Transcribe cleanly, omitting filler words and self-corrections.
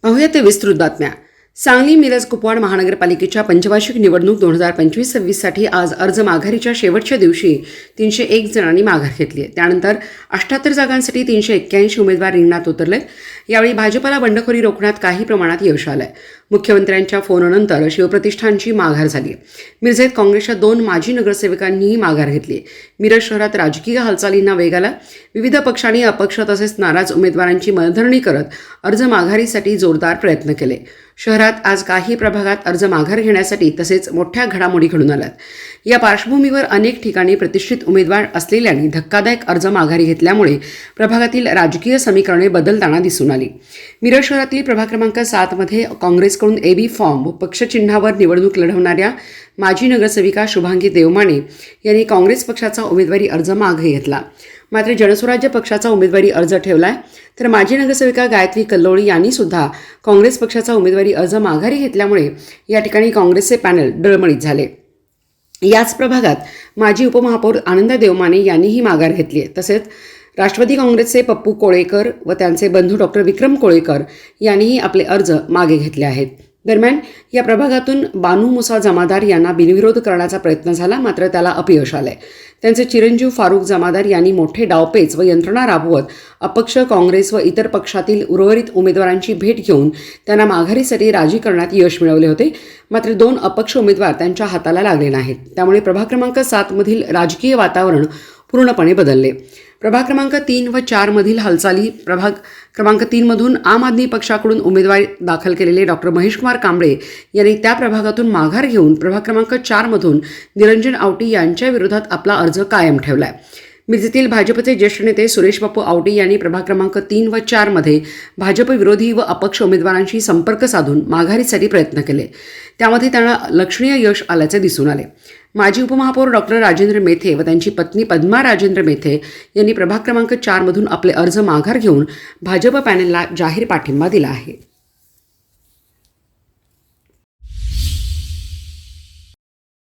पाहूया ते विस्तृत बातम्या. सांगली मिरज कुपवाड महानगरपालिकेच्या पंचवार्षिक निवडणूक 2025-26साठी आज अर्ज माघारीच्या शेवटच्या दिवशी 301 जणांनी माघार घेतली आहे. त्यानंतर 78 जागांसाठी 381 उमेदवार रिंगणात उतरले. यावेळी भाजपला बंडखोरी रोखण्यात काही प्रमाणात यश आलंय. मुख्यमंत्र्यांच्या फोननंतर शिवप्रतिष्ठानची माघार झाली. मिरजेत काँग्रेसच्या 2 माजी नगरसेवकांनीही माघार घेतली. मिरज शहरात राजकीय हालचालींना वेग आला. विविध पक्षांनी अपक्ष तसेच नाराज उमेदवारांची मनधरणी करत अर्ज माघारीसाठी जोरदार प्रयत्न केले. शहरात आज काही प्रभागात अर्ज माघार घेण्यासाठी तसेच मोठ्या घडामोडी घडून आल्यात. या पार्श्वभूमीवर अनेक ठिकाणी प्रतिष्ठित उमेदवार असलेल्यांनी धक्कादायक अर्ज माघारी घेतल्यामुळे प्रभागातील राजकीय समीकरणे बदलताना दिसून आली. मिरज शहरातील प्रभाग क्रमांक 7मध्ये काँग्रेसकडून एबी फॉर्म व पक्षचिन्हावर निवडणूक लढवणाऱ्या माजी नगरसेविका शुभांगी देवमाने यांनी काँग्रेस पक्षाचा उमेदवारी अर्ज मागे घेतला. मात्र जनस्वराज्य पक्षाचा उमेदवारी अर्ज ठेवलाय. तर माजी नगरसेविका गायत्री कल्लोळी यांनी सुद्धा काँग्रेस पक्षाचा उमेदवारी अर्ज माघारी घेतल्यामुळे या ठिकाणी काँग्रेसचे पॅनल डळमळीत झाले. याच प्रभागात माजी उपमहापौर आनंदा देवमाने यांनीही माघार घेतली आहे. तसेच राष्ट्रवादी काँग्रेसचे पप्पू कोळेकर व त्यांचे बंधू डॉक्टर विक्रम कोळेकर यांनीही आपले अर्ज मागे घेतले आहेत. दरम्यान या प्रभागातून बानू मुसा जमादार यांना बिनविरोध करण्याचा प्रयत्न झाला, मात्र त्याला अपयश आलंय. त्यांचे चिरंजीव फारुख जमादार यांनी मोठे डावपेच व यंत्रणा राबवत अपक्ष, काँग्रेस व इतर पक्षातील उर्वरित उमेदवारांची भेट घेऊन त्यांना माघारीसाठी राजी करण्यात यश मिळवले होते. मात्र 2 अपक्ष उमेदवार त्यांच्या हाताला लागले नाहीत. त्यामुळे प्रभाग क्रमांक 7मधील राजकीय वातावरण पूर्णपणे बदलले. प्रभाग क्रमांक 3 व 4मधील हालचाली. प्रभाग क्रमांक 3मधून आम आदमी पक्षाकडून उमेदवारी दाखल केलेले डॉक्टर महेशकुमार कांबळे यांनी त्या प्रभागातून माघार घेऊन प्रभाग क्रमांक 4मधून निरंजन आवटी यांच्या विरोधात आपला अर्ज कायम ठेवलाय. मिरजेतील भाजपचे ज्येष्ठ नेते सुरेश बापू आवटी यांनी प्रभाग क्रमांक 3 व 4मध्ये भाजप विरोधी व अपक्ष उमेदवारांशी संपर्क साधून माघारीसाठी प्रयत्न केले. त्यामध्ये त्यांना लक्षणीय यश आल्याचे दिसून आले. माजी उपमहापौर डॉक्टर राजेंद्र मेथे व त्यांची पत्नी पद्मा राजेंद्र मेथे यांनी प्रभाग क्रमांक 4मधून आपले अर्ज माघार घेऊन भाजप पॅनलला जाहीर पाठिंबा दिला आहे.